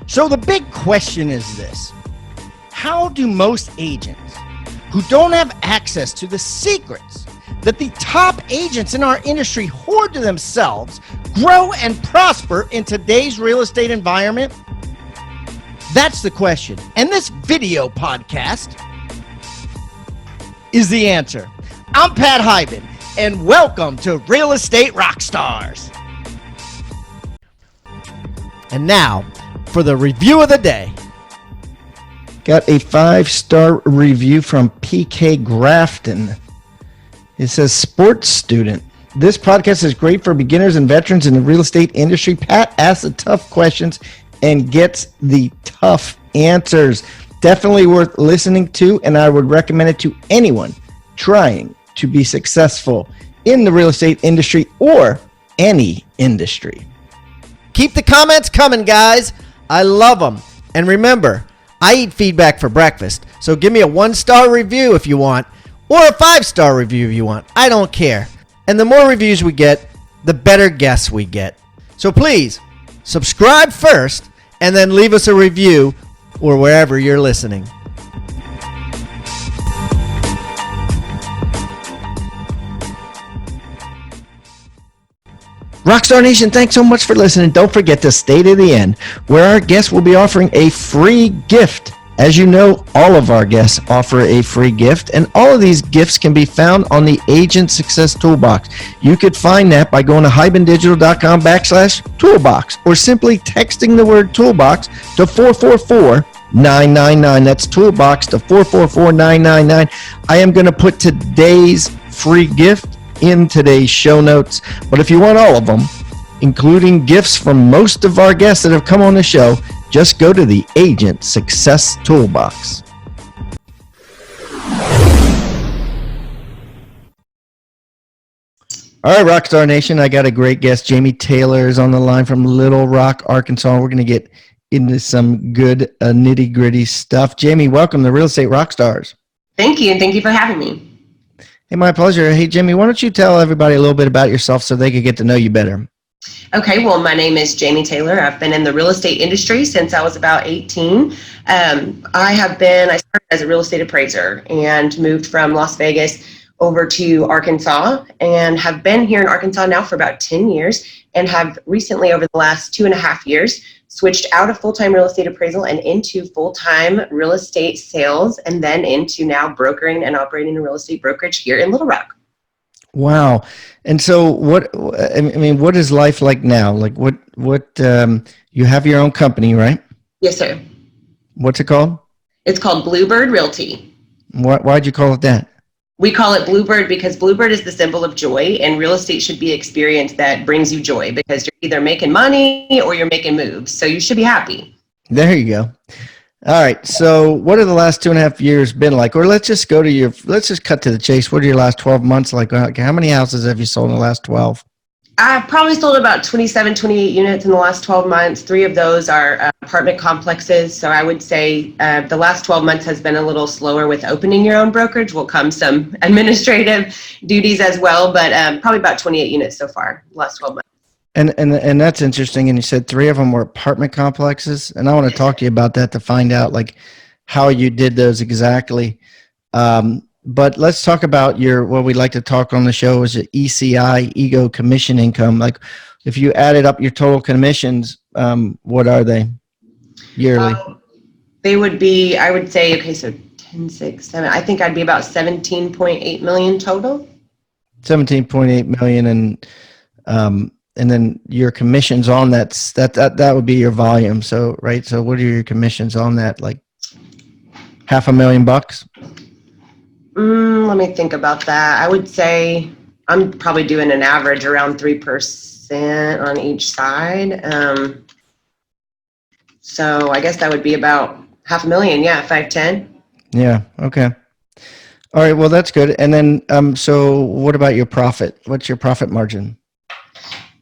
So the big question is this: how do most agents who don't have access to the secrets that the top agents in our industry hoard to themselves grow and prosper in today's real estate environment? That's the question. And this video podcast is the answer. I'm Pat Hyben, and welcome to Real Estate Rockstars. And now for the review of the day. Got a 5-star review from PK Grafton. It says, sports student. This podcast is great for beginners and veterans in the real estate industry. Pat asks the tough questions and gets the tough answers. Definitely worth listening to, and I would recommend it to anyone trying to be successful in the real estate industry or any industry. Keep the comments coming, guys. I love them. And remember, I eat feedback for breakfast, so give me a 1-star review if you want, or a 5-star review if you want. I don't care. And the more reviews we get, the better guests we get. So please, subscribe first, and then leave us a review or wherever you're listening. Rockstar Nation, thanks so much for listening. Don't forget to stay to the end, where our guests will be offering a free gift. As you know, all of our guests offer a free gift, and all of these gifts can be found on the Agent Success Toolbox. You could find that by going to hybendigital.com/toolbox, or simply texting the word toolbox to 444-999. That's toolbox to 444-999. I am going to put today's free gift in today's show notes, but if you want all of them, including gifts from most of our guests that have come on the show, just go to the Agent Success Toolbox. All right, Rockstar Nation, I got a great guest. Jamie Taylor is on the line from Little Rock, Arkansas. We're going to get into some good nitty-gritty stuff. Jamie, welcome to Real Estate Rockstars. Thank you, and thank you for having me. Hey, my pleasure. Hey, Jamie, why don't you tell everybody a little bit about yourself so they could get to know you better? Okay, well, my name is Jamie Taylor. I've been in the real estate industry since I was about 18. I started as a real estate appraiser and moved from Las Vegas over to Arkansas, and have been here in Arkansas now for about 10 years, and have recently, over the last 2.5 years, switched out of full-time real estate appraisal and into full-time real estate sales, and then into now brokering and operating a real estate brokerage here in Little Rock. Wow. And so what is life like now? Like what you have your own company, right? Yes, sir. What's it called? It's called Bluebird Realty. Why'd you call it that? We call it Bluebird because Bluebird is the symbol of joy, and real estate should be an experience that brings you joy, because you're either making money or you're making moves. So you should be happy. There you go. All right. So what have the last 2.5 years been like? Or let's just cut to the chase. What are your last 12 months like? How many houses have you sold in the last 12? I've probably sold about 27, 28 units in the last 12 months. 3 of those are apartment complexes. So I would say the last 12 months has been a little slower with opening your own brokerage. Will come some administrative duties as well, but probably about 28 units so far the last 12 months. And that's interesting. And you said 3 of them were apartment complexes. And I want to talk to you about that to find out like how you did those exactly. But let's talk about what we like to talk on the show is the ECI, ego commission income. Like if you added up your total commissions, what are they yearly? They would be, I would say, okay, so 10, 6, 7, I think I'd be about 17.8 million total. 17.8 million. And then your commissions on that would be your volume. So, right. So what are your commissions on that? Like $500,000? Let me think about that. I would say I'm probably doing an average around 3% on each side. So I guess that would be about $500,000. Yeah, 5-10. Yeah. Okay. All right. Well, that's good. And then, so what about your profit? What's your profit margin?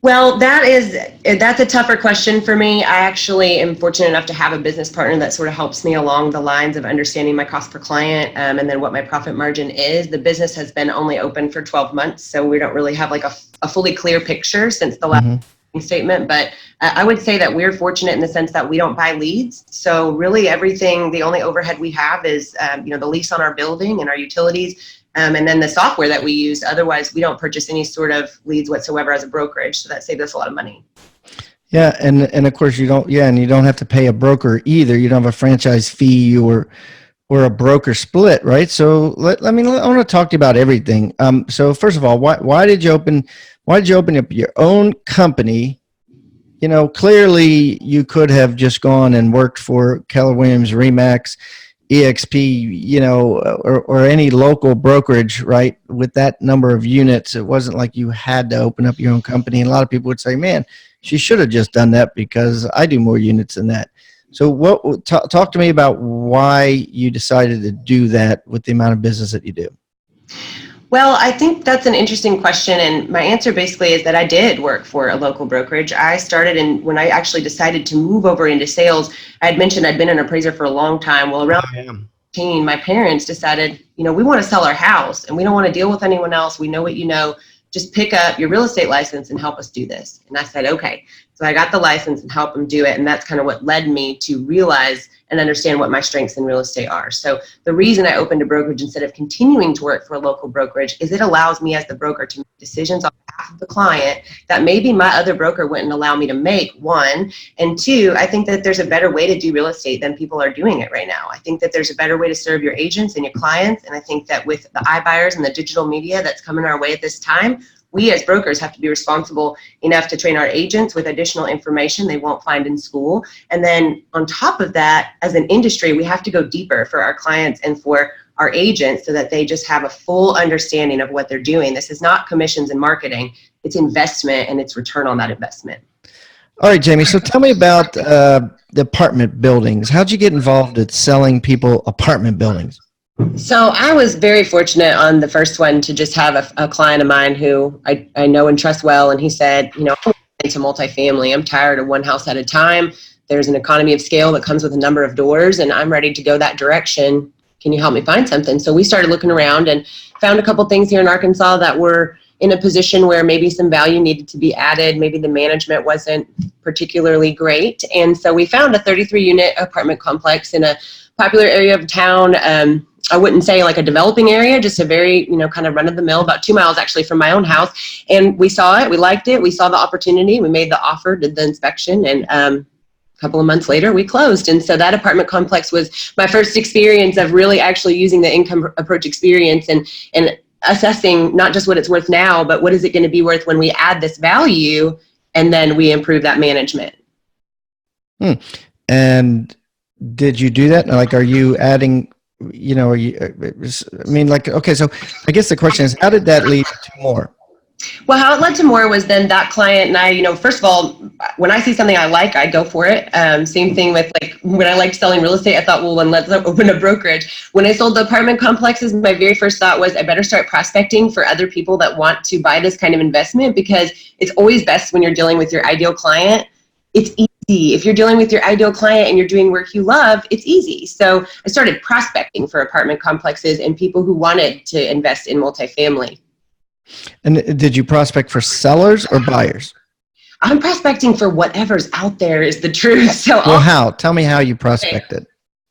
Well, that's a tougher question for me. I actually am fortunate enough to have a business partner that sort of helps me along the lines of understanding my cost per client, and then what my profit margin is. The business has been only open for 12 months, so we don't really have like a fully clear picture since the last statement, but I would say that we're fortunate in the sense that we don't buy leads. So really everything, the only overhead we have is, the lease on our building and our utilities, and then the software that we use. Otherwise, we don't purchase any sort of leads whatsoever as a brokerage. So that saves us a lot of money. Yeah. And of course you don't, and you don't have to pay a broker either. You don't have a franchise fee or a broker split, right? So I want to talk to you about everything. So first of all, why did you open up your own company? Clearly you could have just gone and worked for Keller Williams, Remax, EXP, or any local brokerage, right? With that number of units, it wasn't like you had to open up your own company. And a lot of people would say, man, she should have just done that because I do more units than that. So talk to me about why you decided to do that with the amount of business that you do. Well, I think that's an interesting question. And my answer basically is that I did work for a local brokerage. I started when I actually decided to move over into sales, I had mentioned I'd been an appraiser for a long time. Well, around 18, my parents decided, we want to sell our house and we don't want to deal with anyone else. We know what you know. Just pick up your real estate license and help us do this. And I said, okay. So I got the license and helped them do it. And that's kind of what led me to realize and understand what my strengths in real estate are. So the reason I opened a brokerage instead of continuing to work for a local brokerage is it allows me as the broker to make decisions on behalf of the client that maybe my other broker wouldn't allow me to make, one. And two, I think that there's a better way to do real estate than people are doing it right now. I think that there's a better way to serve your agents and your clients. And I think that with the iBuyers and the digital media that's coming our way at this time, we as brokers have to be responsible enough to train our agents with additional information they won't find in school. And then on top of that, as an industry, we have to go deeper for our clients and for our agents so that they just have a full understanding of what they're doing. This is not commissions and marketing, it's investment and it's return on that investment. All right, Jamie, so tell me about the apartment buildings. How'd you get involved in selling people apartment buildings? So I was very fortunate on the first one to just have a client of mine who I know and trust well. And he said, I'm into multifamily. I'm tired of one house at a time. There's an economy of scale that comes with a number of doors and I'm ready to go that direction. Can you help me find something? So we started looking around and found a couple things here in Arkansas that were in a position where maybe some value needed to be added. Maybe the management wasn't particularly great. And so we found a 33-unit apartment complex in a popular area of town. I wouldn't say like a developing area, just a very, kind of run of the mill, about 2 miles actually from my own house. And we saw it, we liked it, we saw the opportunity, we made the offer, did the inspection, and a couple of months later we closed. And so that apartment complex was my first experience of really actually using the income approach experience and assessing not just what it's worth now, but what is it going to be worth when we add this value and then we improve that management. And did you do that? Like, are you adding, okay, so I guess the question is, how did that lead to more? Well, how it led to more was then that client and I, first of all, when I see something I like, I go for it. Same thing with when I liked selling real estate, I thought, well, then let's open a brokerage. When I sold the apartment complexes, my very first thought was I better start prospecting for other people that want to buy this kind of investment, because it's always best when you're dealing with your ideal client. It's easy. If you're dealing with your ideal client and you're doing work you love, it's easy. So I started prospecting for apartment complexes and people who wanted to invest in multifamily. And did you prospect for sellers or buyers? I'm prospecting for whatever's out there is the truth. So how? Tell me how you prospected.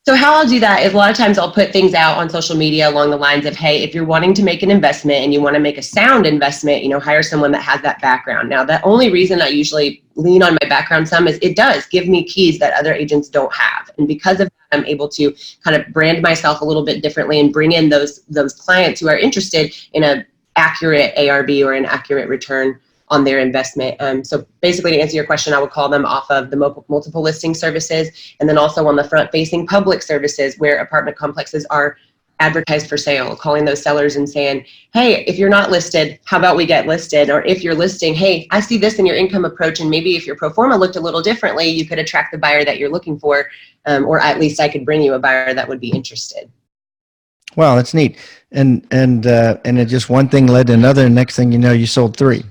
So how I'll do that is a lot of times I'll put things out on social media along the lines of, hey, if you're wanting to make an investment and you want to make a sound investment, hire someone that has that background. Now, the only reason I usually lean on my background some is it does give me keys that other agents don't have. And because of that, I'm able to kind of brand myself a little bit differently and bring in those clients who are interested in an accurate ARV or an accurate return on their investment. So basically, to answer your question, I would call them off of the multiple listing services, and then also on the front-facing public services where apartment complexes are advertised for sale, calling those sellers and saying, hey, if you're not listed, how about we get listed? Or if you're listing, hey, I see this in your income approach, and maybe if your pro forma looked a little differently, you could attract the buyer that you're looking for, or at least I could bring you a buyer that would be interested. Wow, that's neat. And it just one thing led to another, and next thing you know, you sold 3.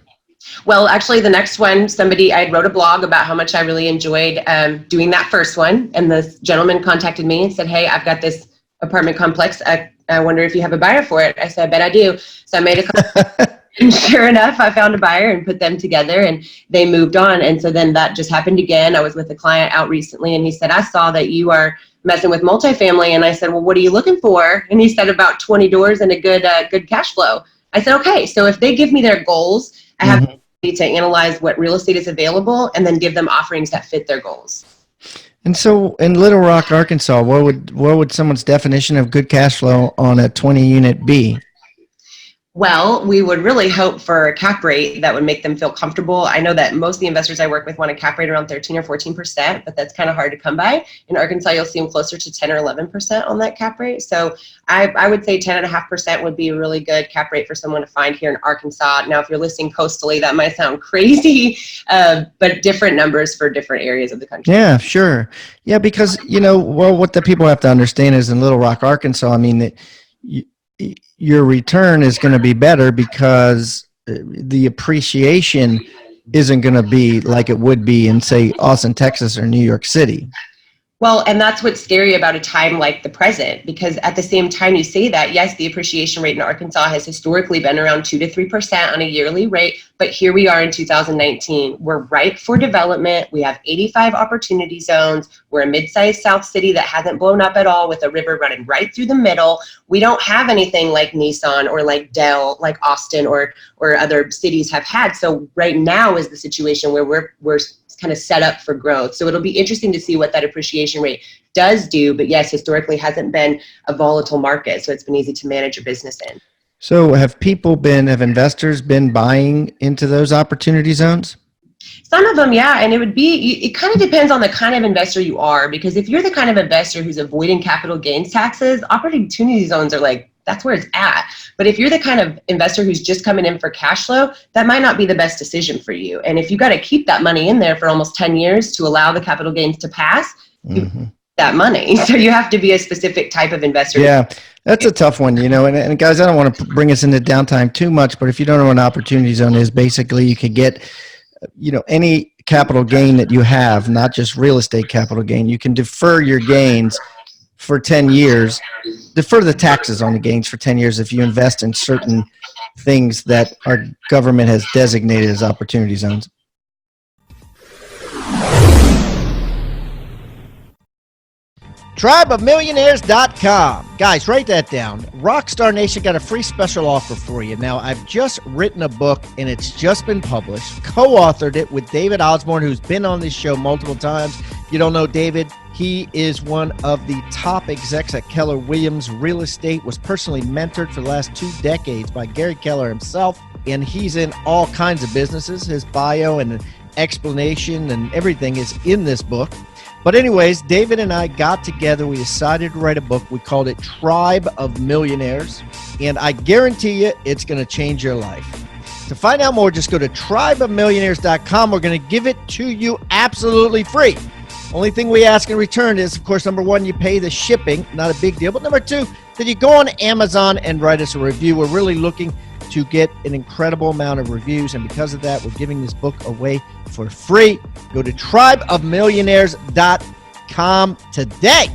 Well, actually, the next one, I wrote a blog about how much I really enjoyed doing that first one. And this gentleman contacted me and said, hey, I've got this apartment complex. I wonder if you have a buyer for it. I said, I bet I do. So I made a couple And sure enough, I found a buyer and put them together, and they moved on. And so then that just happened again. I was with a client out recently, and he said, I saw that you are messing with multifamily. And I said, well, what are you looking for? And he said, about 20 doors and a good cash flow. I said, okay, so if they give me their goals, I have to analyze what real estate is available and then give them offerings that fit their goals. And so in Little Rock, Arkansas, what would someone's definition of good cash flow on a 20 unit be? Well, we would really hope for a cap rate that would make them feel comfortable. I know that most of the investors I work with want a cap rate around 13 or 14%, but that's kind of hard to come by. In Arkansas, you'll see them closer to 10 or 11% on that cap rate. So I would say 10.5% would be a really good cap rate for someone to find here in Arkansas. Now, if you're listing coastally, that might sound crazy, but different numbers for different areas of the country. Yeah, sure. Yeah, because, what the people have to understand is in Little Rock, Arkansas, I mean, that your return is going to be better because the appreciation isn't going to be like it would be in, say, Austin, Texas, or New York City. Well, and that's what's scary about a time like the present, because at the same time you say that, yes, the appreciation rate in Arkansas has historically been around 2 to 3% on a yearly rate, but here we are in 2019. We're ripe for development. We have 85 opportunity zones. We're a mid-sized South city that hasn't blown up at all with a river running right through the middle. We don't have anything like Nissan or like Dell, like Austin or other cities have had. So right now is the situation where we're kind of set up for growth. So it'll be interesting to see what that appreciation rate does do. But yes, historically hasn't been a volatile market. So it's been easy to manage your business in. So have investors been buying into those opportunity zones? Some of them, yeah. And it kind of depends on the kind of investor you are, because if you're the kind of investor who's avoiding capital gains taxes, opportunity zones are that's where it's at. But if you're the kind of investor who's just coming in for cash flow, that might not be the best decision for you. And if you got to keep that money in there for almost 10 years to allow the capital gains to pass, you that money. So you have to be a specific type of investor. Yeah, that's a tough one, and guys, I don't want to bring us into downtime too much, but if you don't know what an opportunity zone is, basically you could get, any capital gain that you have, not just real estate capital gain. You can defer your gains for 10 years, defer the taxes on the gains for 10 years if you invest in certain things that our government has designated as opportunity zones. TribeOfMillionaires.com. Guys, write that down. Rockstar Nation got a free special offer for you. Now, I've just written a book, and it's just been published. Co-authored it with David Osborne, who's been on this show multiple times. If you don't know David, he is one of the top execs at Keller Williams Real Estate, was personally mentored for the last 2 decades by Gary Keller himself, and he's in all kinds of businesses. His bio and explanation and everything is in this book. But anyways, David and I got together. We decided to write a book. We called it Tribe of Millionaires. And I guarantee you it's going to change your life. To find out more, just go to tribeofmillionaires.com. We're going to give it to you absolutely free. Only thing we ask in return is, of course, number one, you pay the shipping. Not a big deal. But number two, that you go on Amazon and write us a review. We're really looking to get an incredible amount of reviews, and because of that, we're giving this book away for free. Go to tribeofmillionaires.com today.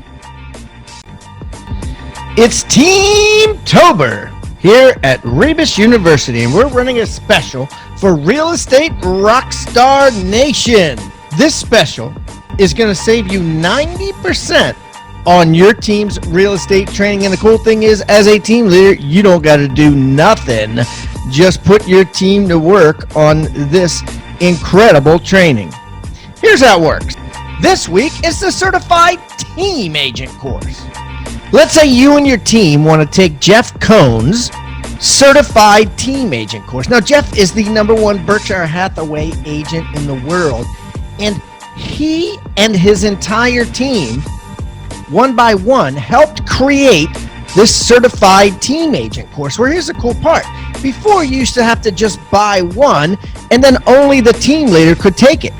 It's Team-tober here at Rebus University, and we're running a special for Real Estate Rockstar Nation. This special is going to save you 90% on your team's real estate training. And the cool thing is, as a team leader, you don't got to do nothing. Just put your team to work on this incredible training. Here's how it works. This week is the Certified Team Agent course. Let's say you and your team want to take Jeff Cohn's Certified Team Agent course. Now, Jeff is the #1 Berkshire Hathaway agent in the world, and he and his entire team, one by one, helped create this Certified Team Agent course, where here's the cool part. Before, you used to have to just buy one, and then only the team leader could take it.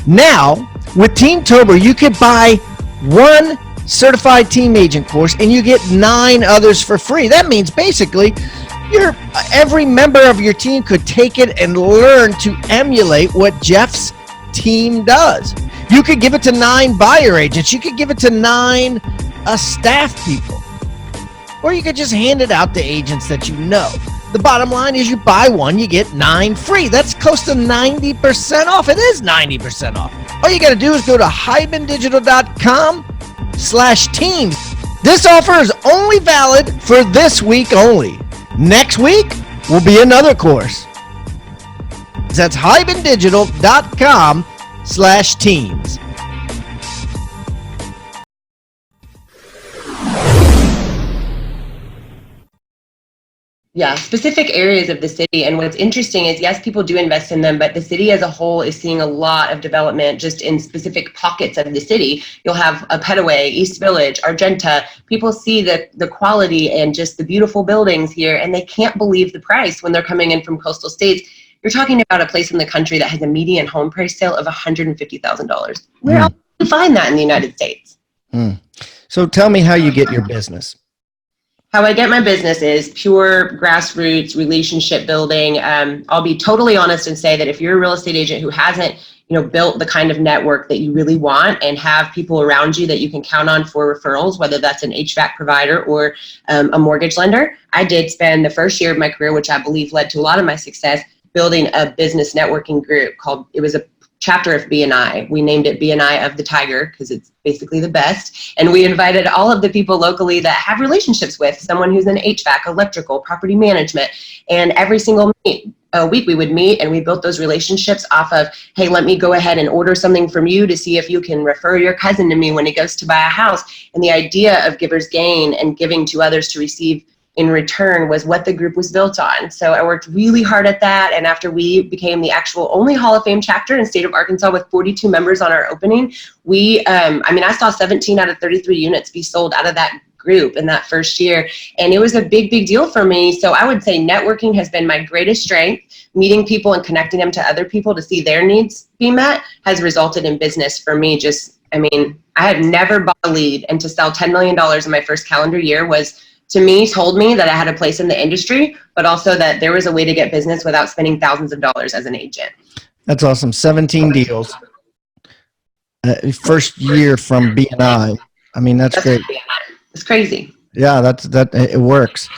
Now, with Team-tober, you could buy one Certified Team Agent course, and you get 9 others for free. That means basically every member of your team could take it and learn to emulate what Jeff's team does. You could give it to 9 buyer agents. You could give it to 9 staff people. Or you could just hand it out to agents that you know. The bottom line is you buy one, you get 9 free. That's close to 90% off. It is 90% off. All you got to do is go to hibandigital.com/teams. This offer is only valid for this week only. Next week will be another course. That's hibandigital.com/teams. Yeah, specific areas of the city. And what's interesting is, yes, people do invest in them, but the city as a whole is seeing a lot of development just in specific pockets of the city. You'll have a Petaway, East Village, Argenta. People see the quality and just the beautiful buildings here, and they can't believe the price when they're coming in from coastal states. You're talking about a place in the country that has a median home price sale of $150,000. Where else do you find that in the United States? So tell me how you get your business. How I get my business is pure grassroots relationship building. I'll be totally honest and say that if you're a real estate agent who hasn't, built the kind of network that you really want and have people around you that you can count on for referrals, whether that's an HVAC provider or a mortgage lender. I did spend the first year of my career, which I believe led to a lot of my success, building a business networking group it was a chapter of BNI. We named it BNI of the Tiger because it's basically the best. And we invited all of the people locally that have relationships with someone who's in HVAC, electrical, property management. And every single week we would meet, and we built those relationships off of, hey, let me go ahead and order something from you to see if you can refer your cousin to me when he goes to buy a house. And the idea of giver's gain and giving to others to receive in return was what the group was built on. So I worked really hard at that. And after we became the actual only Hall of Fame chapter in the state of Arkansas with 42 members on our opening, I saw 17 out of 33 units be sold out of that group in that first year. And it was a big, big deal for me. So I would say networking has been my greatest strength. Meeting people and connecting them to other people to see their needs be met has resulted in business for me. I had never bought a lead, and to sell $10 million in my first calendar year told me that I had a place in the industry, but also that there was a way to get business without spending thousands of dollars as an agent. That's awesome. 17 deals. First year from BNI. That's great. It's crazy. Yeah, it works.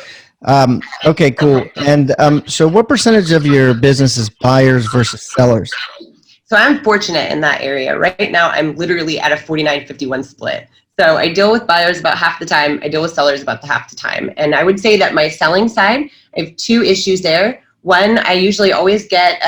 Okay, cool. And so what percentage of your business is buyers versus sellers? So I'm fortunate in that area. Right now, I'm literally at a 49-51 split. So I deal with buyers about half the time. I deal with sellers about half the time. And I would say that my selling side, I have two issues there. One, I usually always get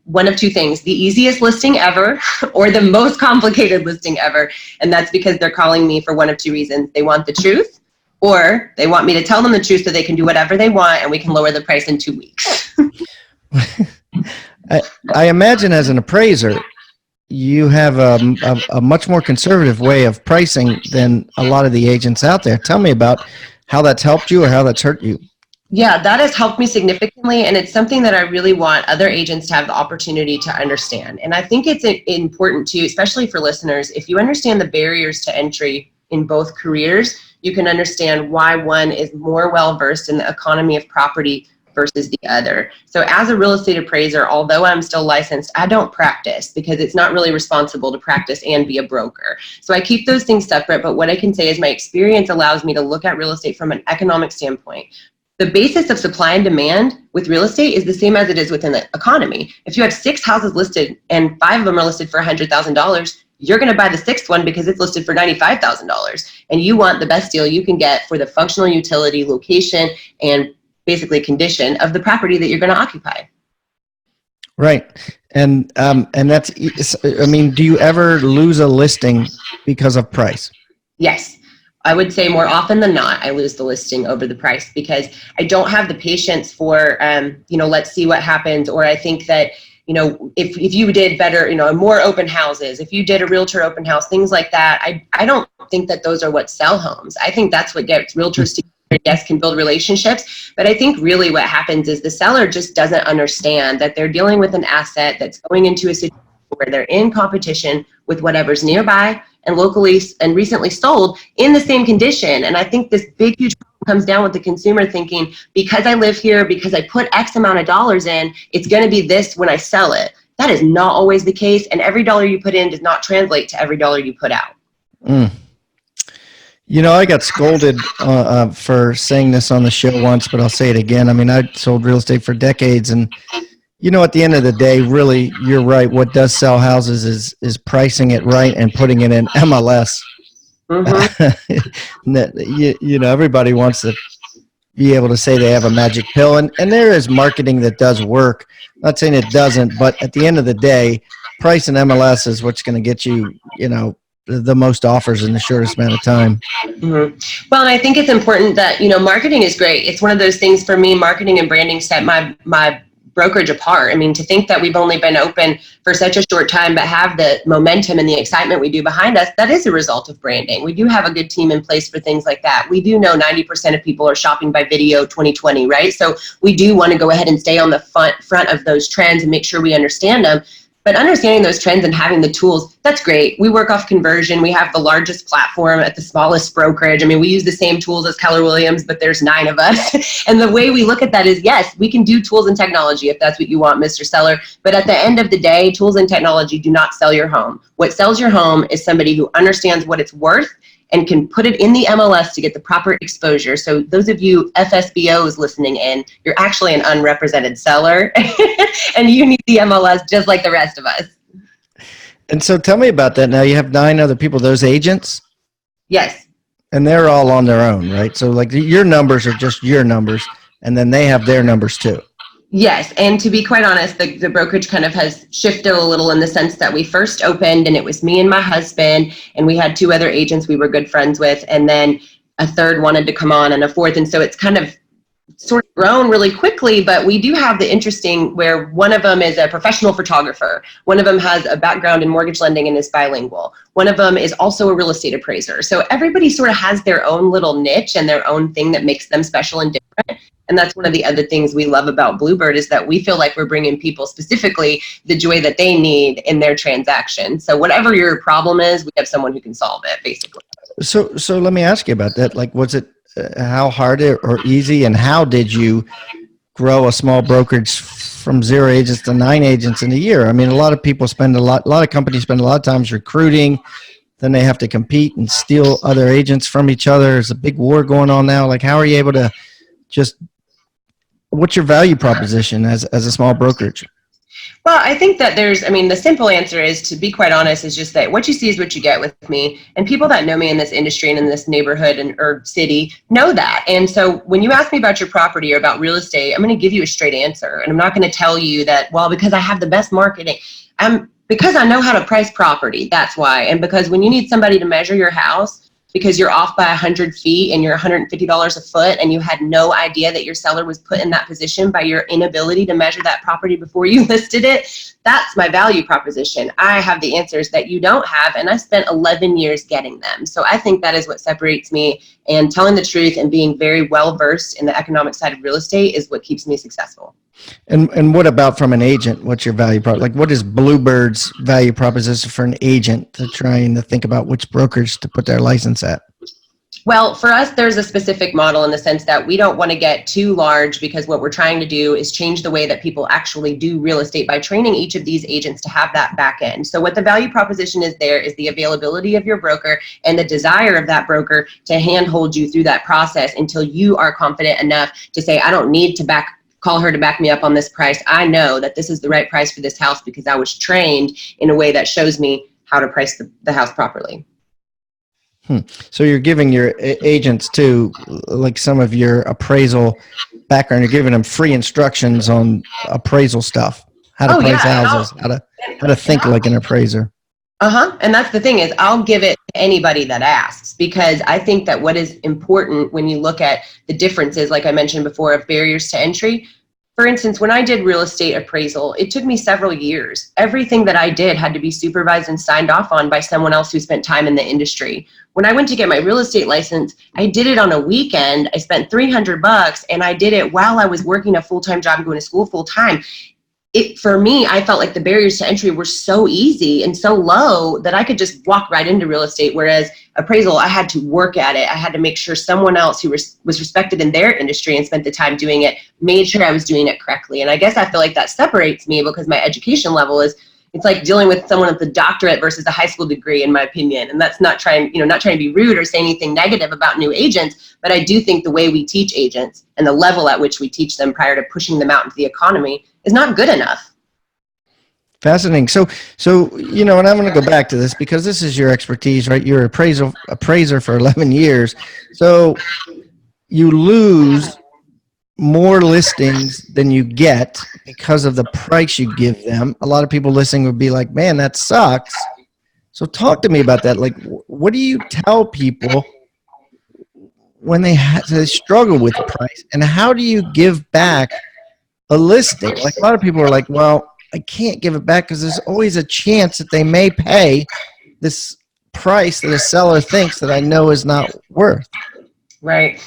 one of two things: the easiest listing ever or the most complicated listing ever. And that's because they're calling me for one of two reasons. They want the truth, or they want me to tell them the truth so they can do whatever they want and we can lower the price in 2 weeks. I imagine as an appraiser, you have a much more conservative way of pricing than a lot of the agents out there. Tell me about how that's helped you or how that's hurt you. Yeah, that has helped me significantly, and it's something that I really want other agents to have the opportunity to understand. And I think it's important too, especially for listeners, if you understand the barriers to entry in both careers, you can understand why one is more well-versed in the economy of property versus the other. So as a real estate appraiser, although I'm still licensed, I don't practice because it's not really responsible to practice and be a broker. So I keep those things separate, but what I can say is my experience allows me to look at real estate from an economic standpoint. The basis of supply and demand with real estate is the same as it is within the economy. If you have 6 houses listed and 5 of them are listed for $100,000, you're going to buy the 6th one because it's listed for $95,000. And you want the best deal you can get for the functional utility, location, and basically condition of the property that you're going to occupy. Right. And that's, do you ever lose a listing because of price? Yes. I would say more often than not, I lose the listing over the price because I don't have the patience for, let's see what happens. Or I think that, if you did better, more open houses, if you did a realtor open house, things like that, I don't think that those are what sell homes. I think that's what gets realtors to, yes, can build relationships. But I think really what happens is the seller just doesn't understand that they're dealing with an asset that's going into a situation where they're in competition with whatever's nearby and locally and recently sold in the same condition. And I think this big, huge problem comes down with the consumer thinking, because I live here, because I put X amount of dollars in, it's going to be this when I sell it. That is not always the case. And every dollar you put in does not translate to every dollar you put out. You know, I got scolded for saying this on the show once, but I'll say it again. I mean, I sold real estate for decades, and you know, at the end of the day, really, you're right. What does sell houses is pricing it right and putting it in MLS. Mm-hmm. You know, everybody wants to be able to say they have a magic pill, and there is marketing that does work. I'm not saying it doesn't, but at the end of the day, price and MLS is what's going to get you, you know, the most offers in the shortest amount of time. Mm-hmm. Well, and I think it's important that, marketing is great. It's one of those things for me, marketing and branding set my brokerage apart. I mean, to think that we've only been open for such a short time, but have the momentum and the excitement we do behind us, that is a result of branding. We do have a good team in place for things like that. We do know 90% of people are shopping by video 2020, right? So we do want to go ahead and stay on the front of those trends and make sure we understand them. But understanding those trends and having the tools, that's great. We work off conversion. We have the largest platform at the smallest brokerage. I mean, we use the same tools as Keller Williams, but there's 9 of us. And the way we look at that is, yes, we can do tools and technology if that's what you want, Mr. Seller. But at the end of the day, tools and technology do not sell your home. What sells your home is somebody who understands what it's worth and can put it in the MLS to get the proper exposure. So those of you FSBOs listening in, you're actually an unrepresented seller and you need the MLS just like the rest of us. And so tell me about that. Now you have 9 other people, those agents? Yes. And they're all on their own, right? So like your numbers are just your numbers, and then they have their numbers too. Yes, and to be quite honest, the brokerage kind of has shifted a little in the sense that we first opened and it was me and my husband, and we had 2 other agents we were good friends with, and then a third wanted to come on and a fourth, and so it's kind of sort of grown really quickly. But we do have the interesting where one of them is a professional photographer, one of them has a background in mortgage lending and is bilingual, one of them is also a real estate appraiser. So everybody sort of has their own little niche and their own thing that makes them special and different. And that's one of the other things we love about Bluebird is that we feel like we're bringing people specifically the joy that they need in their transaction. So whatever your problem is, we have someone who can solve it, basically. So let me ask you about that. Like, was it how hard or easy, and how did you grow a small brokerage from 0 agents to 9 agents in a year? I mean, a lot of people spend a lot of companies spend a lot of times recruiting. Then they have to compete and steal other agents from each other. There's a big war going on now. Like, how are you able to what's your value proposition as a small brokerage? Well, I think that the simple answer is, to be quite honest, is just that what you see is what you get with me. And people that know me in this industry and in this neighborhood or city know that. And so when you ask me about your property or about real estate, I'm going to give you a straight answer. And I'm not going to tell you that, well, because I have the best marketing. Because I know how to price property, that's why. And because when you need somebody to measure your house, because you're off by 100 feet and you're $150 a foot and you had no idea that your seller was put in that position by your inability to measure that property before you listed it, that's my value proposition. I have the answers that you don't have, and I spent 11 years getting them. So I think that is what separates me, and telling the truth and being very well versed in the economic side of real estate is what keeps me successful. And what about from an agent? What's your value prop? Like, what is Bluebird's value proposition for an agent to trying to think about which brokerage to put their license at? Well, for us, there's a specific model in the sense that we don't want to get too large, because what we're trying to do is change the way that people actually do real estate by training each of these agents to have that back end. So what the value proposition is there is the availability of your broker and the desire of that broker to handhold you through that process until you are confident enough to say, I don't need to call her to back me up on this price. I know that this is the right price for this house because I was trained in a way that shows me how to price the house properly. So you're giving your agents too, like some of your appraisal background, you're giving them free instructions on appraisal stuff, how to price houses, how to think like an appraiser. And that's the thing is, I'll give it to anybody that asks, because I think that what is important when you look at the differences, like I mentioned before, of barriers to entry. For instance, when I did real estate appraisal, it took me several years. Everything that I did had to be supervised and signed off on by someone else who spent time in the industry. When I went to get my real estate license, I did it on a weekend. I spent $300 and I did it while I was working a full-time job and going to school full-time. For me, I felt like the barriers to entry were so easy and so low that I could just walk right into real estate. Whereas appraisal, I had to work at it. I had to make sure someone else who was respected in their industry and spent the time doing it made sure I was doing it correctly. And I guess I feel like that separates me because my education level is It's like dealing with someone with a doctorate versus a high school degree, in my opinion. And that's not trying to be rude or say anything negative about new agents, but I do think the way we teach agents and the level at which we teach them prior to pushing them out into the economy is not good enough. Fascinating. So, and I'm going to go back to this because this is your expertise, right? You're an appraiser for 11 years. So you lose more listings than you get because of the price you give them. A lot of people listening would be like, man, that sucks. So talk to me about that. Like, what do you tell people when they struggle with the price, and how do you give back a listing? Like, a lot of people are like, well, I can't give it back because there's always a chance that they may pay this price that a seller thinks that I know is not worth. Right.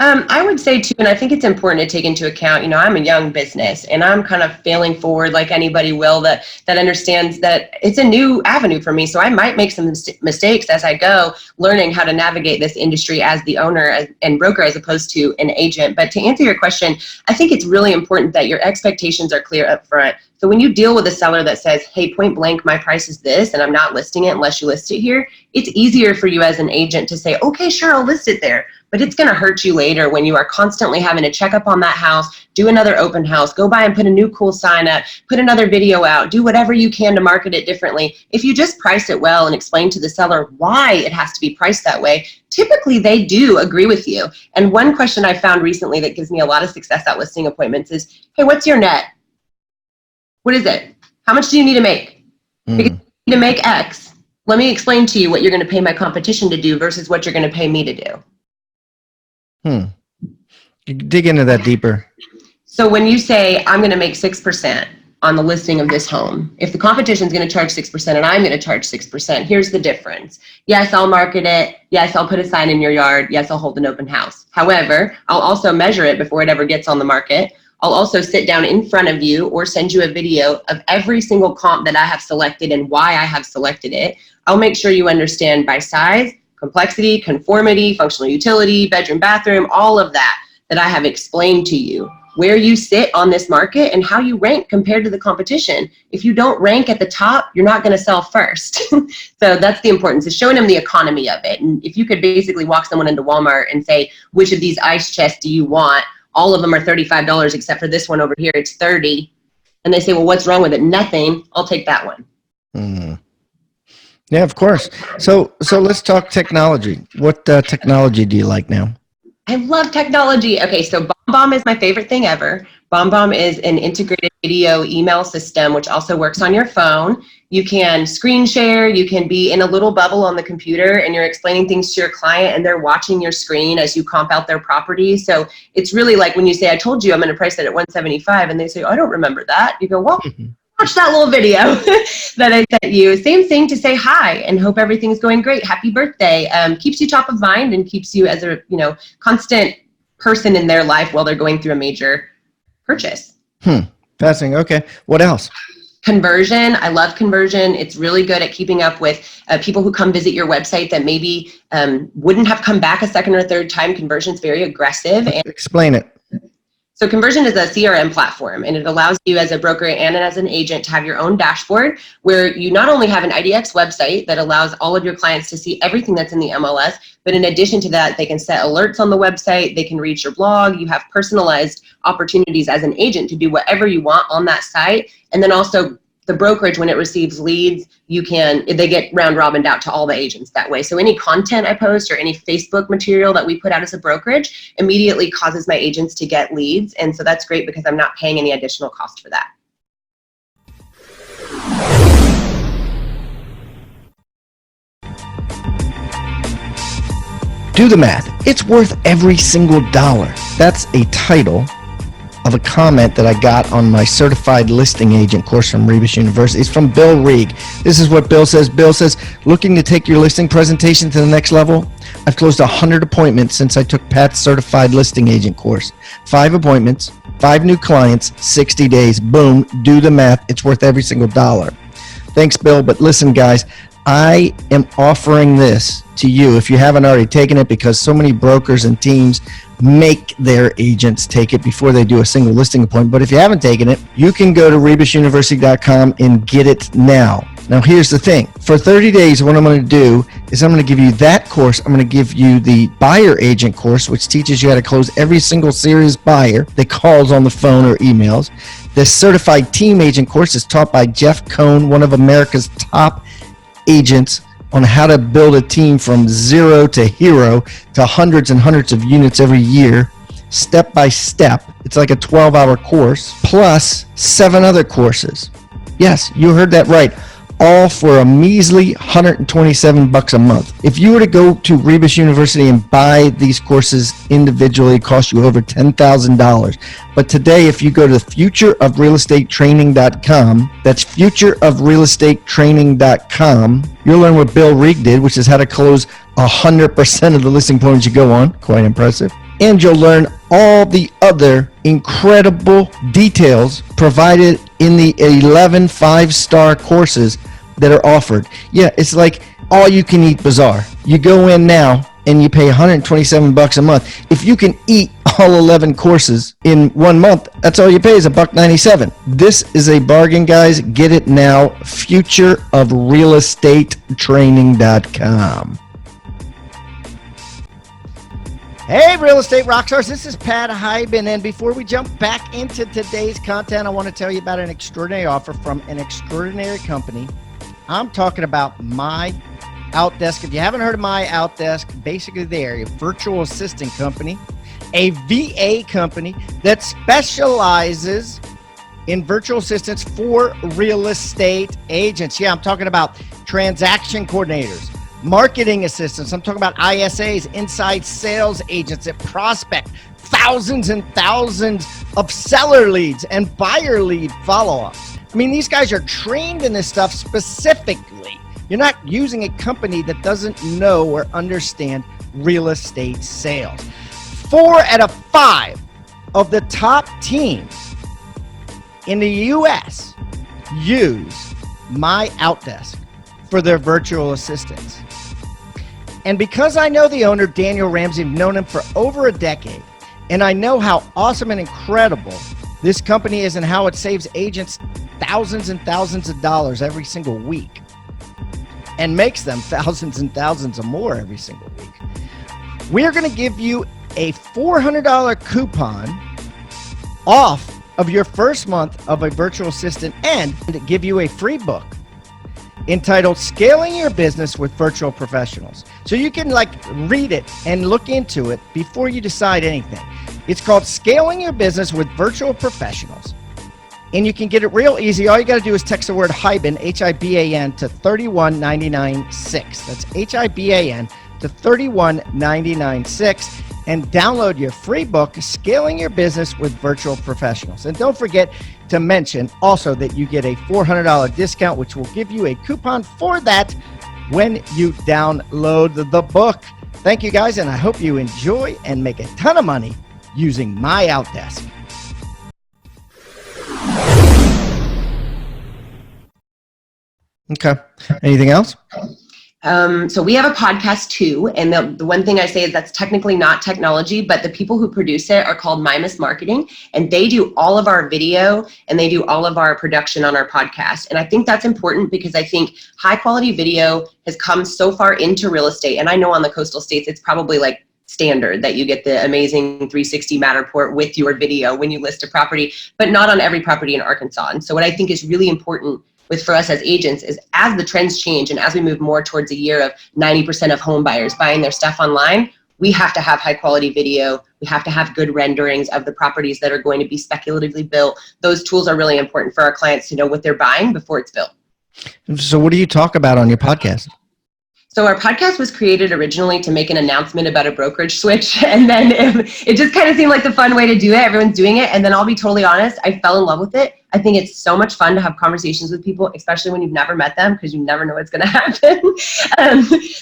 I would say too, and I think it's important to take into account, I'm a young business and I'm kind of failing forward like anybody will that understands that it's a new avenue for me. So I might make some mistakes as I go, learning how to navigate this industry as the owner and broker as opposed to an agent. But to answer your question, I think it's really important that your expectations are clear up front. So when you deal with a seller that says, hey, point blank, my price is this, and I'm not listing it unless you list it here, it's easier for you as an agent to say, okay, sure, I'll list it there. But it's going to hurt you later when you are constantly having to check up on that house, do another open house, go by and put a new cool sign up, put another video out, do whatever you can to market it differently. If you just price it well and explain to the seller why it has to be priced that way, typically they do agree with you. And one question I found recently that gives me a lot of success at listing appointments is, hey, what's your net? What is it? How much do you need to make? Because you need to make X. Let me explain to you what you're going to pay my competition to do versus what you're going to pay me to do. You dig into that deeper. So when you say, I'm going to make 6% on the listing of this home, if the competition is going to charge 6% and I'm going to charge 6%, here's the difference. Yes, I'll market it. Yes, I'll put a sign in your yard. Yes, I'll hold an open house. However, I'll also measure it before it ever gets on the market. I'll also sit down in front of you or send you a video of every single comp that I have selected and why I have selected it. I'll make sure you understand by size, complexity, conformity, functional utility, bedroom, bathroom, all of that I have explained to you, where you sit on this market and how you rank compared to the competition. If you don't rank at the top, you're not going to sell first. So that's the importance, is showing them the economy of it. And if you could basically walk someone into Walmart and say, which of these ice chests do you want? All of them are $35 except for this one over here, it's $30. And they say, well, what's wrong with it? Nothing. I'll take that one. Yeah, of course. So let's talk technology. What technology do you like now? I love technology. Okay, so BombBomb is my favorite thing ever. BombBomb is an integrated video email system, which also works on your phone. You can screen share, you can be in a little bubble on the computer and you're explaining things to your client and they're watching your screen as you comp out their property. So it's really like when you say, I told you I'm going to price it at $175 and they say, oh, I don't remember that. You go, well, watch that little video that I sent you. Same thing to say hi and hope everything's going great. Happy birthday. Keeps you top of mind and keeps you as a constant person in their life while they're going through a major purchase. Fascinating. Okay. What else? Conversion. I love conversion. It's really good at keeping up with people who come visit your website that maybe wouldn't have come back a second or third time. Conversion is very aggressive. Explain it. So Conversion is a CRM platform, and it allows you as a broker and as an agent to have your own dashboard where you not only have an IDX website that allows all of your clients to see everything that's in the MLS, but in addition to that, they can set alerts on the website, they can read your blog, you have personalized opportunities as an agent to do whatever you want on that site, and then also the brokerage, when it receives leads, they get round robined out to all the agents that way. So any content I post or any Facebook material that we put out as a brokerage immediately causes my agents to get leads. And so that's great because I'm not paying any additional cost for that. Do the math. It's worth every single dollar. That's a title of a comment that I got on my certified listing agent course from Rebus University. It's from Bill Reeg. This is what Bill says. Bill says, looking to take your listing presentation to the next level? I've closed 100 appointments since I took Pat's certified listing agent course. 5 appointments, 5 new clients, 60 days. Boom, do the math. It's worth every single dollar. Thanks, Bill. But listen, guys, I am offering this to you if you haven't already taken it, because so many brokers and teams make their agents take it before they do a single listing appointment. But if you haven't taken it, you can go to rebusuniversity.com and get it now. Now, here's the thing. For 30 days, what I'm going to do is I'm going to give you that course. I'm going to give you the buyer agent course, which teaches you how to close every single serious buyer that calls on the phone or emails. The certified team agent course is taught by Jeff Cohn, one of America's top agents, on how to build a team from zero to hero to hundreds and hundreds of units every year, step by step. It's like a 12-hour course, plus 7 other courses. Yes, you heard that right. All for a measly $127 a month. If you were to go to Rebus University and buy these courses individually, it costs you over $10,000. But today, if you go to futureofrealestatetraining.com, that's futureofrealestatetraining.com, you'll learn what Bill Reed did, which is how to close 100% of the listing appointments you go on. Quite impressive. And you'll learn all the other incredible details provided in the 11 5-star courses that are offered. Yeah, it's like all you can eat bazaar. You go in now and you pay $127 a month. If you can eat all 11 courses in 1 month, that's all you pay is $197. This is a bargain, guys. Get it now. Futureofrealestatetraining.com. Hey, Real Estate Rockstars, this is Pat Hyben, and before we jump back into today's content, I want to tell you about an extraordinary offer from an extraordinary company. I'm talking about My Outdesk. If you haven't heard of My Outdesk, basically they're a virtual assistant company, a VA company that specializes in virtual assistants for real estate agents. Yeah, I'm talking about transaction coordinators, marketing assistants. I'm talking about ISAs, inside sales agents that prospect thousands and thousands of seller leads and buyer lead follow-ups. I mean, these guys are trained in this stuff specifically. You're not using a company that doesn't know or understand real estate sales. 4 out of 5 of the top teams in the U.S. use My Outdesk for their virtual assistants. And because I know the owner, Daniel Ramsey, I've known him for over a decade, and I know how awesome and incredible this company is and how it saves agents thousands and thousands of dollars every single week and makes them thousands and thousands of more every single week, we are going to give you a $400 coupon off of your first month of a virtual assistant and give you a free book entitled Scaling Your Business with Virtual Professionals. So you can read it and look into it before you decide anything. It's called Scaling Your Business with Virtual Professionals. And you can get it real easy. All you got to do is text the word Hyben, H-I-B-A-N, to 31996. That's H-I-B-A-N to 31996. And download your free book, Scaling Your Business with Virtual Professionals. And don't forget to mention also that you get a $400 discount, which will give you a coupon for that when you download the book. Thank you, guys, and I hope you enjoy and make a ton of money using My Outdesk. Okay. Anything else? So we have a podcast too, and the one thing I say is that's technically not technology, but the people who produce it are called Mimus Marketing, and they do all of our video and they do all of our production on our podcast. And I think that's important because I think high quality video has come so far into real estate, and I know on the coastal states it's probably like standard that you get the amazing 360 Matterport with your video when you list a property, but not on every property in Arkansas. And so what I think is really important for us as agents is as the trends change and as we move more towards a year of 90% of home buyers buying their stuff online, we have to have high quality video. We have to have good renderings of the properties that are going to be speculatively built. Those tools are really important for our clients to know what they're buying before it's built. So what do you talk about on your podcast? So our podcast was created originally to make an announcement about a brokerage switch, and then it just kind of seemed like the fun way to do it. Everyone's doing it, and then I'll be totally honest, I fell in love with it. I think it's so much fun to have conversations with people, especially when you've never met them, because you never know what's going to happen.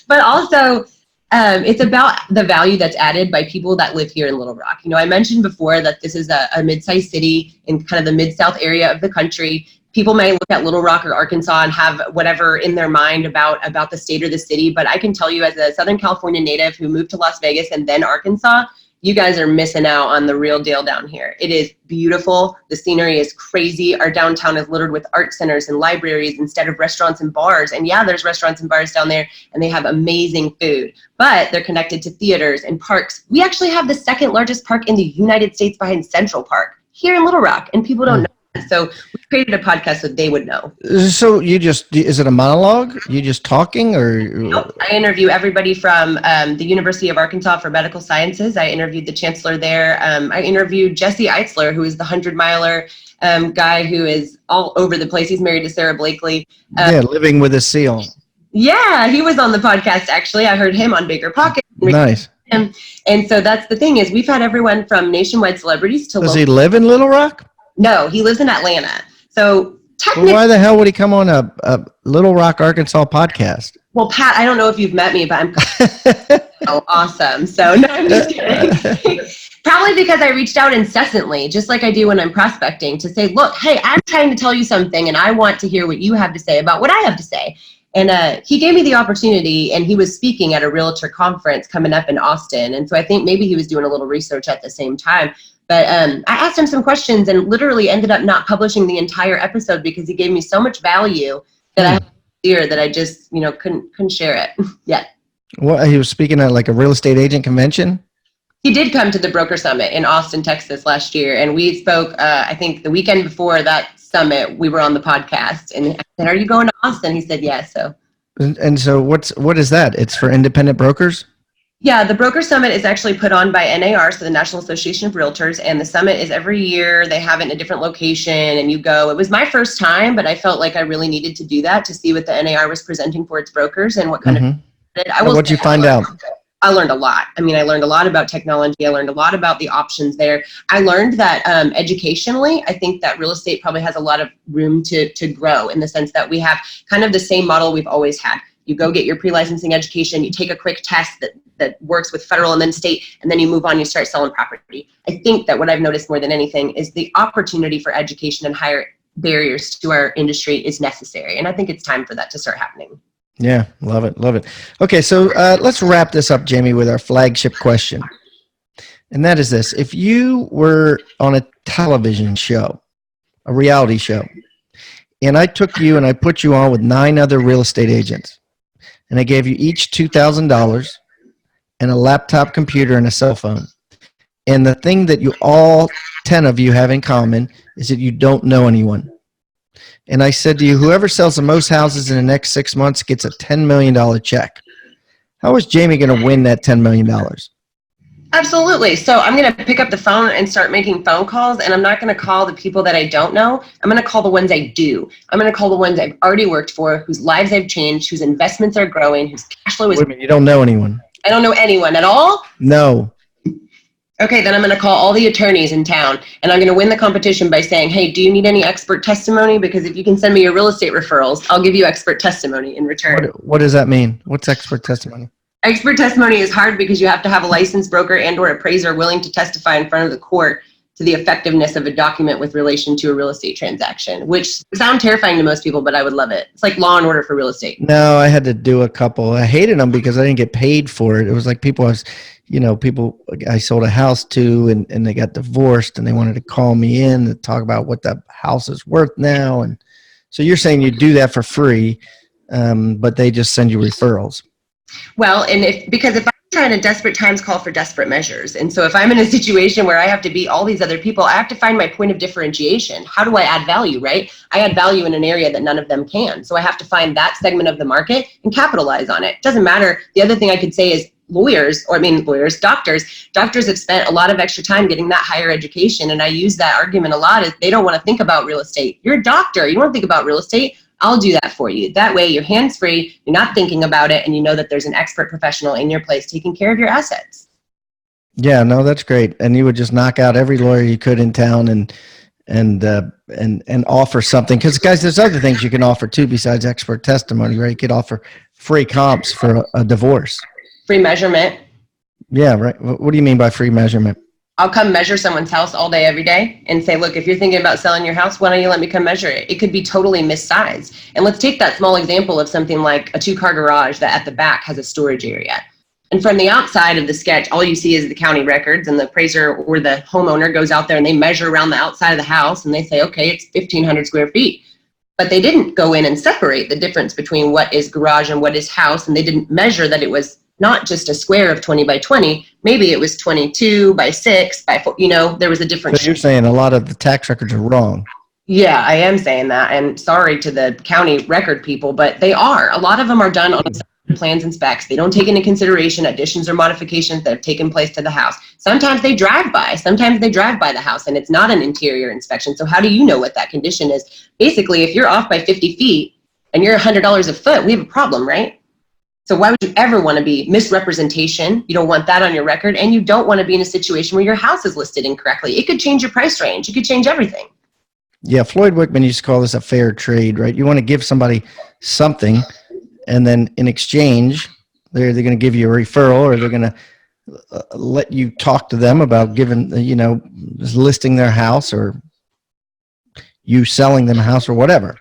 But also, it's about the value that's added by people that live here in Little Rock. You know, I mentioned before that this is a mid-sized city in kind of the mid-south area of the country. people may look at Little Rock or Arkansas and have whatever in their mind about the state or the city. But I can tell you, as a Southern California native who moved to Las Vegas and then Arkansas, you guys are missing out on the real deal down here. It is beautiful. The scenery is crazy. Our downtown is littered with art centers and libraries instead of restaurants and bars. And yeah, there's restaurants and bars down there, and they have amazing food, but they're connected to theaters and parks. We actually have the second largest park in the United States behind Central Park here in Little Rock, and people don't know. So we created a podcast so they would know. So is it a monologue? You just talking or? Nope. I interview everybody from the University of Arkansas for Medical Sciences. I interviewed the chancellor there. I interviewed Jesse Eitzler, who is the 100-miler guy who is all over the place. He's married to Sarah Blakely. Living with a seal. Yeah, he was on the podcast, actually. I heard him on Bigger Pockets. Nice. And so that's the thing is we've had everyone from nationwide celebrities to Does he live in Little Rock? No, he lives in Atlanta. So technically, why the hell would he come on a Little Rock, Arkansas podcast? Well, Pat, I don't know if you've met me, but I'm so awesome. So no, I'm just kidding. Probably because I reached out incessantly, just like I do when I'm prospecting, to say, look, hey, I'm trying to tell you something, and I want to hear what you have to say about what I have to say. And he gave me the opportunity, and he was speaking at a realtor conference coming up in Austin. And so I think maybe he was doing a little research at the same time. But I asked him some questions and literally ended up not publishing the entire episode because he gave me so much value that I had fear that I just, couldn't share it yet. Well, he was speaking at like a real estate agent convention? He did come to the Broker Summit in Austin, Texas last year. And we spoke, I think the weekend before that summit, we were on the podcast. And I said, are you going to Austin? He said, yes. So. And so what is that? It's for independent brokers? Yeah, the Broker Summit is actually put on by NAR, so the National Association of Realtors, and the summit is every year. They have it in a different location, and you go. It was my first time, but I felt like I really needed to do that to see what the NAR was presenting for its brokers and what kind of. What'd you find out? I learned a lot. I mean, I learned a lot about technology. I learned a lot about the options there. I learned that educationally, I think that real estate probably has a lot of room to grow in the sense that we have kind of the same model we've always had. You go get your pre-licensing education, you take a quick test that works with federal and then state, and then you move on, you start selling property. I think that what I've noticed more than anything is the opportunity for education and higher barriers to our industry is necessary. And I think it's time for that to start happening. Yeah, love it, love it. Okay, so let's wrap this up, Jamie, with our flagship question. And that is this. If you were on a television show, a reality show, and I took you and I put you on with 9 other real estate agents, and I gave you each $2,000 and a laptop computer and a cell phone. And the thing that you all 10 of you have in common is that you don't know anyone. And I said to you, whoever sells the most houses in the next 6 months gets a $10 million check. How is Jamie going to win that $10 million? Absolutely. So I'm going to pick up the phone and start making phone calls, and I'm not going to call the people that I don't know. I'm going to call the ones I do. I'm going to call the ones I've already worked for, whose lives I've changed, whose investments are growing, whose cash flow is. Wait a minute, you don't know anyone? I don't know anyone at all? No. Okay, then I'm going to call all the attorneys in town, and I'm going to win the competition by saying, hey, do you need any expert testimony? Because if you can send me your real estate referrals, I'll give you expert testimony in return. What does that mean? What's expert testimony? Expert testimony is hard because you have to have a licensed broker and or appraiser willing to testify in front of the court to the effectiveness of a document with relation to a real estate transaction, which sounds terrifying to most people, but I would love it. It's like Law and Order for real estate. No, I had to do a couple. I hated them because I didn't get paid for it. It was like people I sold a house to and they got divorced and they wanted to call me in to talk about what the house is worth now. And so you're saying you do that for free, but they just send you referrals. Well, and because if I'm trying to desperate times call for desperate measures. And so if I'm in a situation where I have to beat all these other people, I have to find my point of differentiation. How do I add value, right? I add value in an area that none of them can. So I have to find that segment of the market and capitalize on it. Doesn't matter. The other thing I could say is doctors have spent a lot of extra time getting that higher education. And I use that argument a lot is they don't want to think about real estate. You're a doctor. You don't want to think about real estate. I'll do that for you. That way you're hands-free, you're not thinking about it, and you know that there's an expert professional in your place taking care of your assets. Yeah, no, that's great. And you would just knock out every lawyer you could in town and offer something. Because guys, there's other things you can offer too besides expert testimony, right? You could offer free comps for a divorce. Free measurement. Yeah, right. What do you mean by free measurement? I'll come measure someone's house all day, every day and say, look, if you're thinking about selling your house, why don't you let me come measure it? It could be totally missized. And let's take that small example of something like a 2-car garage that at the back has a storage area. And from the outside of the sketch, all you see is the county records, and the appraiser or the homeowner goes out there and they measure around the outside of the house and they say, okay, it's 1,500 square feet. But they didn't go in and separate the difference between what is garage and what is house. And they didn't measure that it was not just a square of 20 by 20, maybe it was 22 by 6 by 4, there was a difference. So you're saying a lot of the tax records are wrong. Yeah, I am saying that. And sorry to the county record people, but they are. A lot of them are done on plans and specs. They don't take into consideration additions or modifications that have taken place to the house. Sometimes they drive by the house and it's not an interior inspection. So how do you know what that condition is? Basically, if you're off by 50 feet and you're $100 a foot, we have a problem, right? So why would you ever want to be misrepresentation? You don't want that on your record, and you don't want to be in a situation where your house is listed incorrectly. It could change your price range. It could change everything. Yeah, Floyd Wickman used to call this a fair trade, right? You want to give somebody something, and then in exchange, they're either going to give you a referral or they're going to let you talk to them about giving, listing their house or you selling them a house or whatever.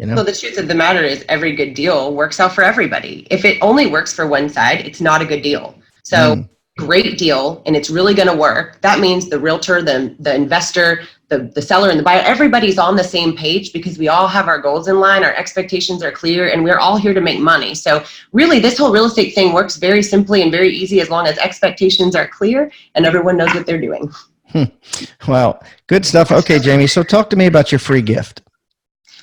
So the truth of the matter is every good deal works out for everybody. If it only works for one side, it's not a good deal. So great deal, and it's really going to work. That means the realtor, the investor, the seller, and the buyer, everybody's on the same page because we all have our goals in line, our expectations are clear, and we're all here to make money. So really, this whole real estate thing works very simply and very easy as long as expectations are clear and everyone knows what they're doing. Wow, good stuff. Okay, Jamie, so talk to me about your free gift.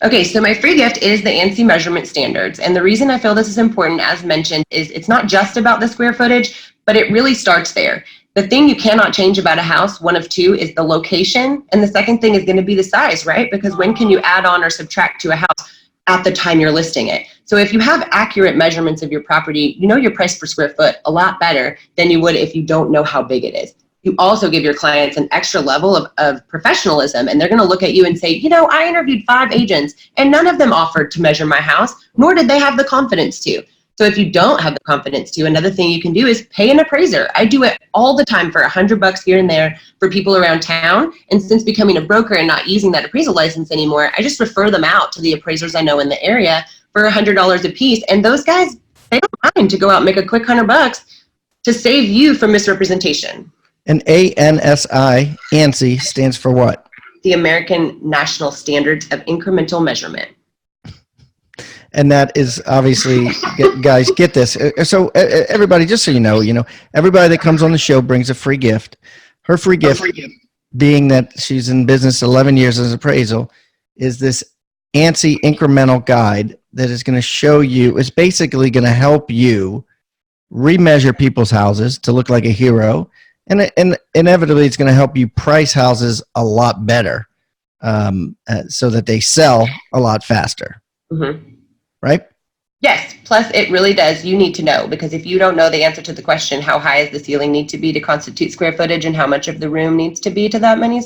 Okay, so my free gift is the ANSI measurement standards. And the reason I feel this is important, as mentioned, is it's not just about the square footage, but it really starts there. The thing you cannot change about a house, one of two, is the location. And the second thing is going to be the size, right? Because when can you add on or subtract to a house at the time you're listing it? So if you have accurate measurements of your property, you know your price per square foot a lot better than you would if you don't know how big it is. You also give your clients an extra level of professionalism, and they're going to look at you and say, I interviewed 5 agents and none of them offered to measure my house, nor did they have the confidence to. So if you don't have the confidence to, another thing you can do is pay an appraiser. I do it all the time for $100 here and there for people around town. And since becoming a broker and not using that appraisal license anymore, I just refer them out to the appraisers I know in the area for $100 a piece. And those guys, they don't mind to go out and make a quick $100 to save you from misrepresentation. And ANSI stands for what? The American National Standards of Incremental Measurement. And that is obviously, guys, get this. So everybody, just so you know, everybody that comes on the show brings a free gift. Her free gift, being that she's in business 11 years as appraisal, is this ANSI incremental guide that is going to show you, it's basically going to help you remeasure people's houses to look like a hero. And inevitably, it's going to help you price houses a lot better so that they sell a lot faster. Mm-hmm. Right? Yes. Plus, it really does. You need to know, because if you don't know the answer to the question, how high does the ceiling need to be to constitute square footage and how much of the room needs to be to that many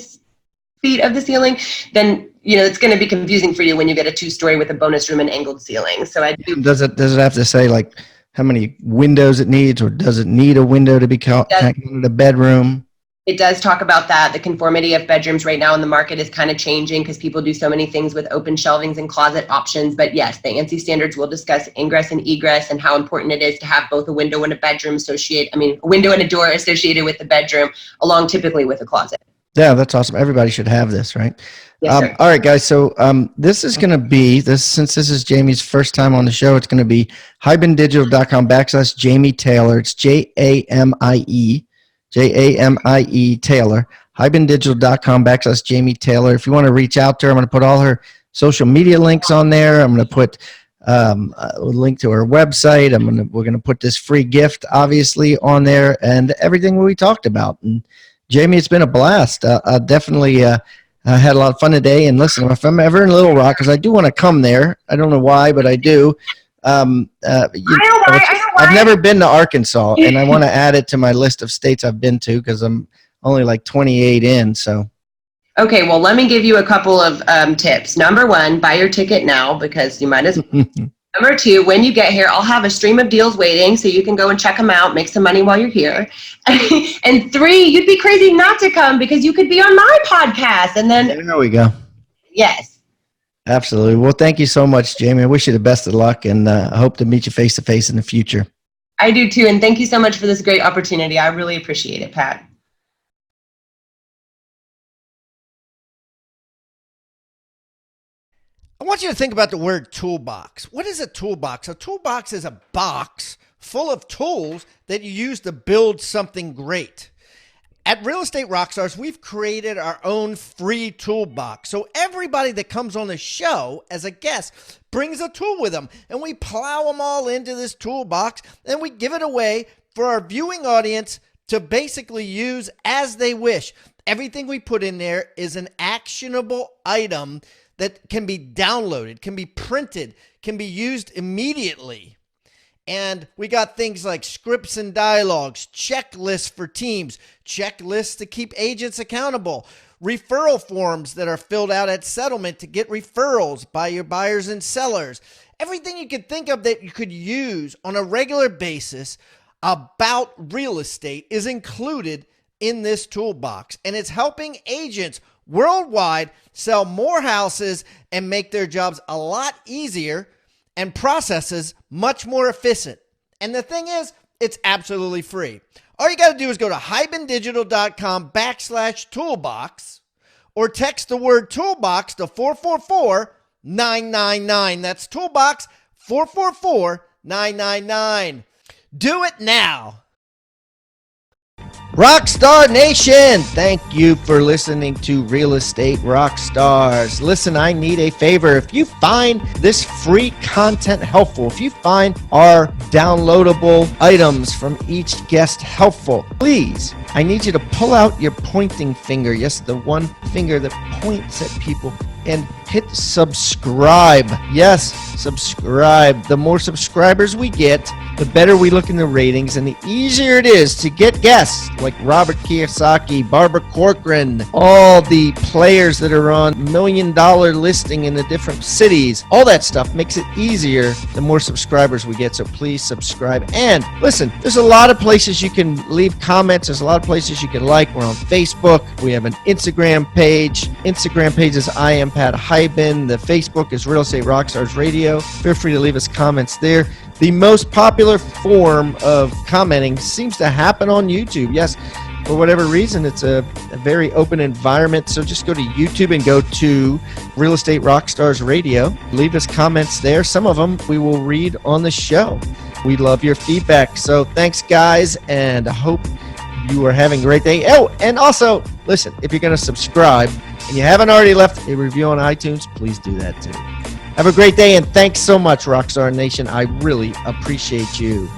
feet of the ceiling, then it's going to be confusing for you when you get a 2-story with a bonus room and angled ceiling. So does it have to say like how many windows it needs, or does it need a window to be counted a bedroom? It does talk about that. The conformity of bedrooms right now in the market is kind of changing because people do so many things with open shelvings and closet options. But yes, the ANSI standards will discuss ingress and egress and how important it is to have both a window and a bedroom a window and a door associated with the bedroom, along typically with a closet. Yeah, that's awesome. Everybody should have this, right? Yes, sir. All right, guys. So this is going to be, since this is Jamie's first time on the show, it's going to be hibandigital.com/Jamie Taylor. It's JAMIE Taylor. hibandigital.com/Jamie Taylor. If you want to reach out to her, I'm going to put all her social media links on there. I'm going to put a link to her website. We're going to put this free gift, obviously, on there, and everything we talked about. And Jamie, it's been a blast. Definitely I had a lot of fun today. And listen, if I'm ever in Little Rock, because I do want to come there, I don't know why, but I do. I've never been to Arkansas, and I want to add it to my list of states I've been to because I'm only like 28 in. So, okay, well, let me give you a couple of tips. Number one, buy your ticket now because you might as well. Number two, when you get here, I'll have a stream of deals waiting so you can go and check them out, make some money while you're here. And three, you'd be crazy not to come because you could be on my podcast. And then, There we go. yes. Absolutely. Well, thank you so much, Jamie. I wish you the best of luck, and I hope to meet you face to face in the future. I do too. And thank you so much for this great opportunity. I really appreciate it, Pat. I want you to think about the word toolbox. What is a toolbox? A toolbox is a box full of tools that you use to build something great. At Real Estate Rockstars, we've created our own free toolbox. So everybody that comes on the show as a guest brings a tool with them, and we plow them all into this toolbox, and we give it away for our viewing audience to basically use as they wish. Everything we put in there is an actionable item that can be downloaded, can be printed, can be used immediately. And we got things like scripts and dialogues, checklists for teams, checklists to keep agents accountable, referral forms that are filled out at settlement to get referrals by your buyers and sellers. Everything you could think of that you could use on a regular basis about real estate is included in this toolbox. And it's helping agents worldwide sell more houses and make their jobs a lot easier and processes much more efficient. And the thing is, it's absolutely free. All you got to do is go to hibandigital.com/toolbox or text the word toolbox to 444-999. That's toolbox 444-999. Do it now. Rockstar Nation, thank you for listening to Real Estate Rockstars. Listen, I need a favor. If you find this free content helpful, if you find our downloadable items from each guest helpful, please, I need you to pull out your pointing finger. Yes, the one finger that points at people, and hit subscribe. Yes, subscribe. The more subscribers we get, the better we look in the ratings, and the easier it is to get guests like Robert Kiyosaki, Barbara Corcoran, all the players that are on $1 million listing in the different cities. All that stuff makes it easier the more subscribers we get, so please subscribe. And listen, there's a lot of places you can leave comments. There's a lot of places you can like. We're on Facebook. We have an Instagram page. Instagram page is I am Pat Hyben. The Facebook is Real Estate Rockstars Radio. Feel free to leave us comments there. The most popular form of commenting seems to happen on YouTube. Yes, for whatever reason, it's a very open environment. So just go to YouTube and go to Real Estate Rockstars Radio. Leave us comments there. Some of them we will read on the show. We love your feedback. So thanks, guys, and I hope you are having a great day. Oh, and also, listen, if you're going to subscribe and you haven't already left a review on iTunes, please do that too. Have a great day, and thanks so much, Rockstar Nation. I really appreciate you.